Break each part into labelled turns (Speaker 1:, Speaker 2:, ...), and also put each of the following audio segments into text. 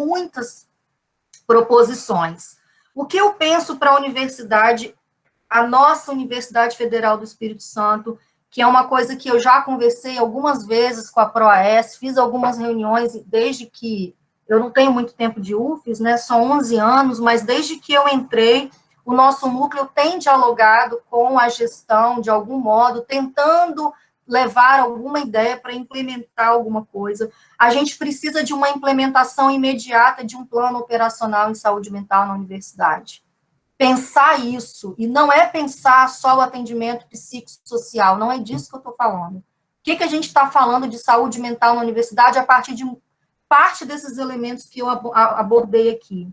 Speaker 1: muitas proposições. O que eu penso para a universidade, a nossa Universidade Federal do Espírito Santo, que é uma coisa que eu já conversei algumas vezes com a ProAES, fiz algumas reuniões desde que, eu não tenho muito tempo de UFES, né, são 11 anos, mas desde que eu entrei, o nosso núcleo tem dialogado com a gestão, de algum modo, tentando levar alguma ideia para implementar alguma coisa. A gente precisa de uma implementação imediata de um plano operacional em saúde mental na universidade. Pensar isso, e não é pensar só o atendimento psicossocial, não é disso que eu estou falando. O que a gente está falando de saúde mental na universidade a partir de parte desses elementos que eu abordei aqui?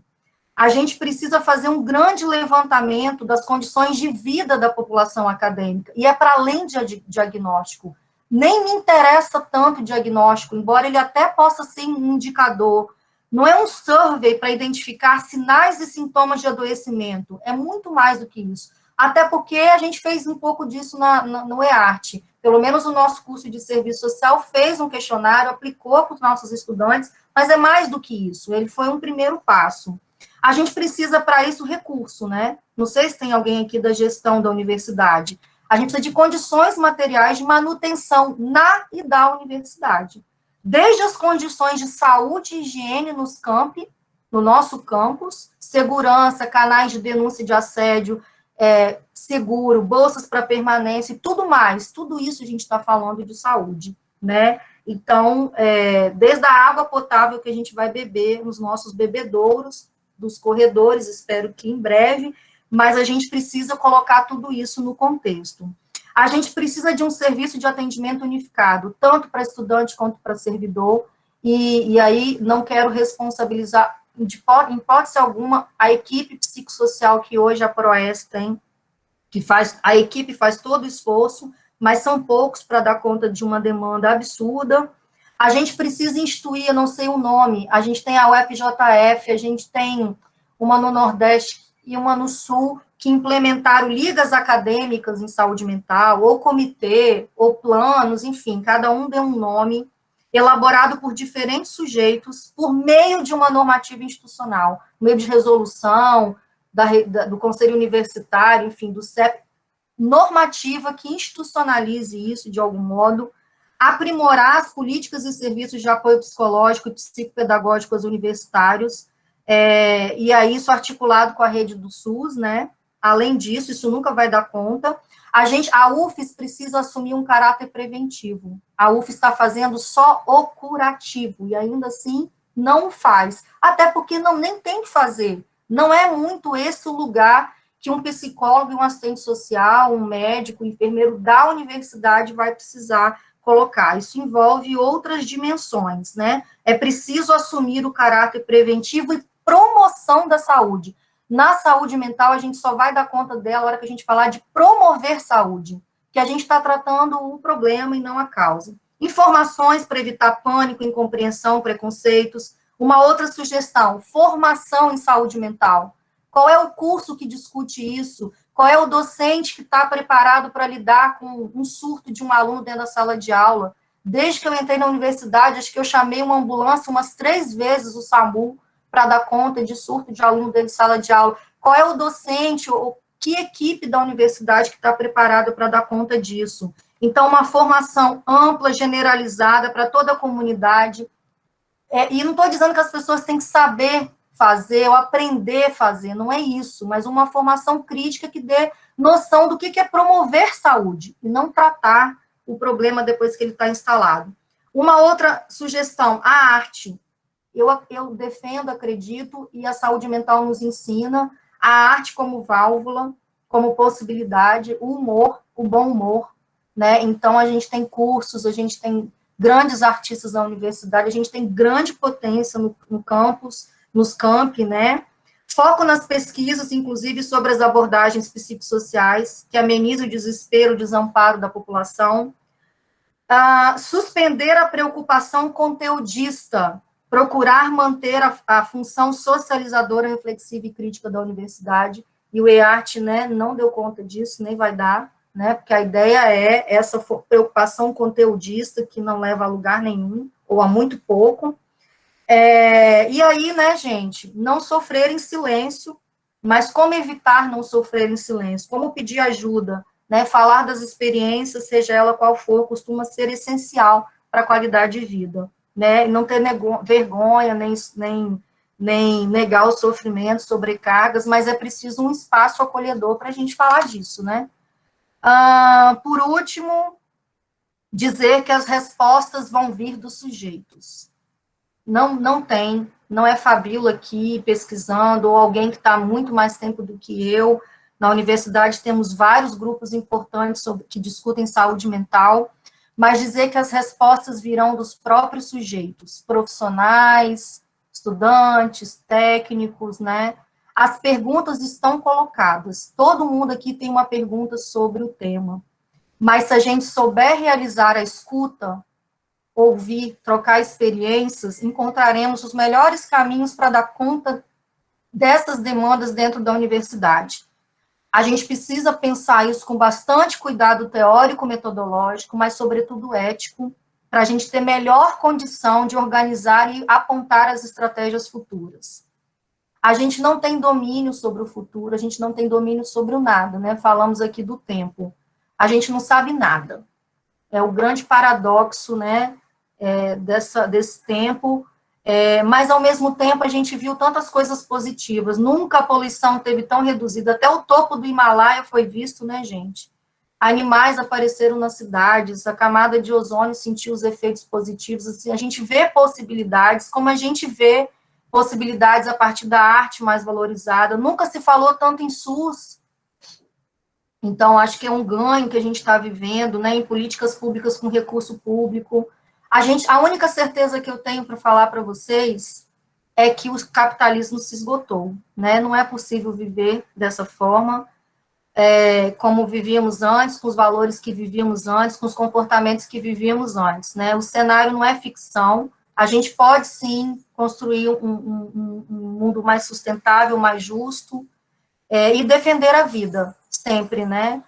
Speaker 1: A gente precisa fazer um grande levantamento das condições de vida da população acadêmica, e é para além de diagnóstico. Nem me interessa tanto o diagnóstico, embora ele até possa ser um indicador. Não é um survey para identificar sinais e sintomas de adoecimento, é muito mais do que isso. Até porque a gente fez um pouco disso no EART. Pelo menos o nosso curso de serviço social fez um questionário, aplicou para os nossos estudantes, mas é mais do que isso, ele foi um primeiro passo. A gente precisa, para isso, recurso, né? Não sei se tem alguém aqui da gestão da universidade. A gente precisa de condições materiais de manutenção na e da universidade. Desde as condições de saúde e higiene nos campi, no nosso campus, segurança, canais de denúncia de assédio, seguro, bolsas para permanência e tudo mais. Tudo isso a gente está falando de saúde, né? Então, desde a água potável que a gente vai beber nos nossos bebedouros, dos corredores, espero que em breve, mas a gente precisa colocar tudo isso no contexto. A gente precisa de um serviço de atendimento unificado, tanto para estudante quanto para servidor, e aí não quero responsabilizar, em hipótese alguma, a equipe psicossocial que hoje a ProAES tem, a equipe faz todo o esforço, mas são poucos para dar conta de uma demanda absurda. A gente precisa instituir, eu não sei o nome, a gente tem a UFJF, a gente tem uma no Nordeste e uma no Sul, que implementaram ligas acadêmicas em saúde mental, ou comitê, ou planos, enfim, cada um deu um nome, elaborado por diferentes sujeitos, por meio de uma normativa institucional, por meio de resolução, do Conselho Universitário, enfim, do CEP, normativa que institucionalize isso de algum modo, aprimorar as políticas e serviços de apoio psicológico e psicopedagógico aos universitários, e aí isso articulado com a rede do SUS, né? Além disso, isso nunca vai dar conta. A UFES precisa assumir um caráter preventivo. A UFES está fazendo só o curativo, e ainda assim não faz. Até porque nem tem que fazer. Não é muito esse o lugar que um psicólogo, um assistente social, um médico, um enfermeiro da universidade vai precisar colocar. Isso envolve outras dimensões, né? É preciso assumir o caráter preventivo e promoção da saúde. Na saúde mental, a gente só vai dar conta dela na hora que a gente falar de promover saúde, que a gente está tratando o problema e não a causa. Informações para evitar pânico, incompreensão, preconceitos. Uma outra sugestão, formação em saúde mental. Qual é o curso que discute isso? Qual é o docente que está preparado para lidar com um surto de um aluno dentro da sala de aula? Desde que eu entrei na universidade, acho que eu chamei uma ambulância umas 3 vezes, o SAMU, para dar conta de surto de aluno dentro de sala de aula. Qual é o docente, ou que equipe da universidade que está preparada para dar conta disso? Então, uma formação ampla, generalizada para toda a comunidade. E não estou dizendo que as pessoas têm que saber fazer ou aprender a fazer, não é isso, mas uma formação crítica que dê noção do que é promover saúde, e não tratar o problema depois que ele está instalado. Uma outra sugestão, a arte. Eu defendo, acredito, e a saúde mental nos ensina, a arte como válvula, como possibilidade, o humor, o bom humor, né? Então, a gente tem cursos, a gente tem grandes artistas na universidade, a gente tem grande potência no campus, nos campi, né? Foco nas pesquisas, inclusive, sobre as abordagens psicossociais, que amenizam o desespero, o desamparo da população. Suspender a preocupação conteudista, procurar manter a função socializadora, reflexiva e crítica da universidade, e o EART, né, não deu conta disso, nem vai dar, né, porque a ideia é essa preocupação conteudista que não leva a lugar nenhum, ou a muito pouco. E aí, né, gente, não sofrer em silêncio, mas como evitar não sofrer em silêncio? Como pedir ajuda, né? Falar das experiências, seja ela qual for, costuma ser essencial para a qualidade de vida, né? Não ter vergonha, nem negar o sofrimento, sobrecargas, mas é preciso um espaço acolhedor para a gente falar disso, né? Por último, dizer que as respostas vão vir dos sujeitos. Não é Fabíola aqui pesquisando, ou alguém que está muito mais tempo do que eu. Na universidade temos vários grupos importantes que discutem saúde mental, mas dizer que as respostas virão dos próprios sujeitos, profissionais, estudantes, técnicos, né? As perguntas estão colocadas, todo mundo aqui tem uma pergunta sobre o tema, mas se a gente souber realizar a escuta, ouvir, trocar experiências, encontraremos os melhores caminhos para dar conta dessas demandas dentro da universidade. A gente precisa pensar isso com bastante cuidado teórico, metodológico, mas, sobretudo, ético, para a gente ter melhor condição de organizar e apontar as estratégias futuras. A gente não tem domínio sobre o futuro, a gente não tem domínio sobre o nada, né? Falamos aqui do tempo. A gente não sabe nada. É o grande paradoxo, né, desse tempo, mas, ao mesmo tempo, a gente viu tantas coisas positivas. Nunca a poluição teve tão reduzida. Até o topo do Himalaia foi visto, né, gente? Animais apareceram nas cidades, a camada de ozônio sentiu os efeitos positivos. Assim, a gente vê possibilidades, como a gente vê possibilidades a partir da arte mais valorizada. Nunca se falou tanto em SUS. Então, acho que é um ganho que a gente está vivendo, né, em políticas públicas com recurso público. A única certeza que eu tenho para falar para vocês é que o capitalismo se esgotou, né? Não é possível viver dessa forma, como vivíamos antes, com os valores que vivíamos antes, com os comportamentos que vivíamos antes, né? O cenário não é ficção. A gente pode, sim, construir um mundo mais sustentável, mais justo, e defender a vida, sempre, né?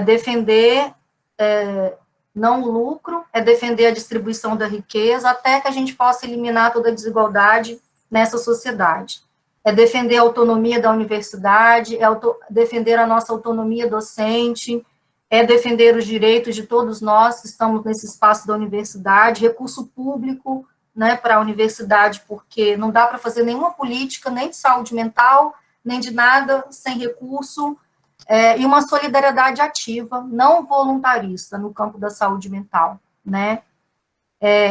Speaker 1: Defender não o lucro, defender a distribuição da riqueza, até que a gente possa eliminar toda a desigualdade nessa sociedade. Defender a autonomia da universidade, defender a nossa autonomia docente, defender os direitos de todos nós que estamos nesse espaço da universidade, recurso público, né, para a universidade, porque não dá para fazer nenhuma política, nem de saúde mental, nem de nada, sem recurso, e uma solidariedade ativa, não voluntarista, no campo da saúde mental, né?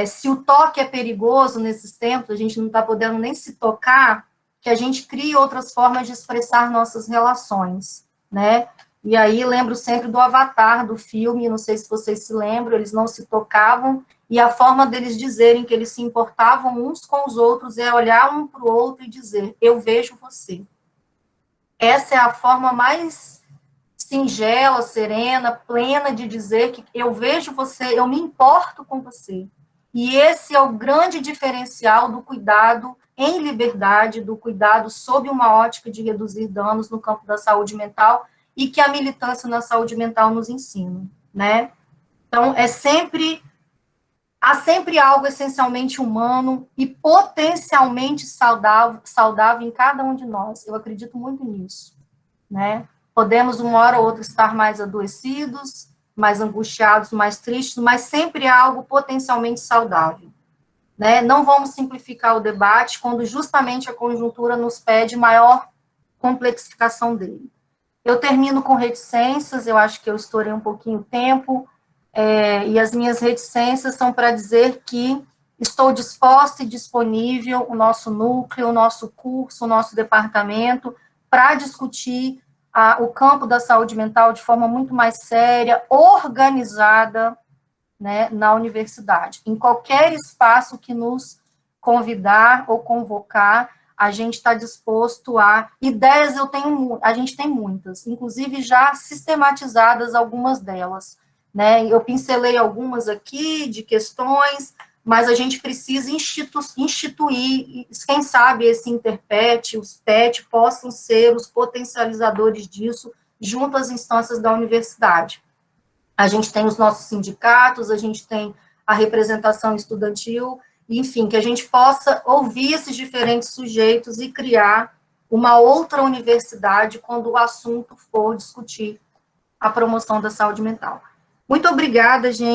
Speaker 1: Se o toque é perigoso nesses tempos, a gente não está podendo nem se tocar, que a gente crie outras formas de expressar nossas relações, né? E aí lembro sempre do Avatar, do filme, não sei se vocês se lembram, eles não se tocavam, e a forma deles dizerem que eles se importavam uns com os outros é olhar um para o outro e dizer, eu vejo você. Essa é a forma mais singela, serena, plena de dizer que eu vejo você, eu me importo com você. E esse é o grande diferencial do cuidado em liberdade, do cuidado sob uma ótica de reduzir danos no campo da saúde mental e que a militância na saúde mental nos ensina, né? Então, há sempre algo essencialmente humano e potencialmente saudável em cada um de nós. Eu acredito muito nisso, né? Podemos, uma hora ou outra, estar mais adoecidos, mais angustiados, mais tristes, mas sempre há algo potencialmente saudável, né? Não vamos simplificar o debate quando justamente a conjuntura nos pede maior complexificação dele. Eu termino com reticências, eu acho que eu estourei um pouquinho o tempo, e as minhas reticências são para dizer que estou disposta e disponível, o nosso núcleo, o nosso curso, o nosso departamento, para discutir o campo da saúde mental de forma muito mais séria, organizada, né, na universidade. Em qualquer espaço que nos convidar ou convocar, a gente está disposto a... Ideias a gente tem muitas, inclusive já sistematizadas algumas delas, né? Eu pincelei algumas aqui de questões, mas a gente precisa instituir, quem sabe esse Interpet, os PET, possam ser os potencializadores disso junto às instâncias da universidade. A gente tem os nossos sindicatos, a gente tem a representação estudantil, enfim, que a gente possa ouvir esses diferentes sujeitos e criar uma outra universidade quando o assunto for discutir a promoção da saúde mental. Muito obrigada, gente.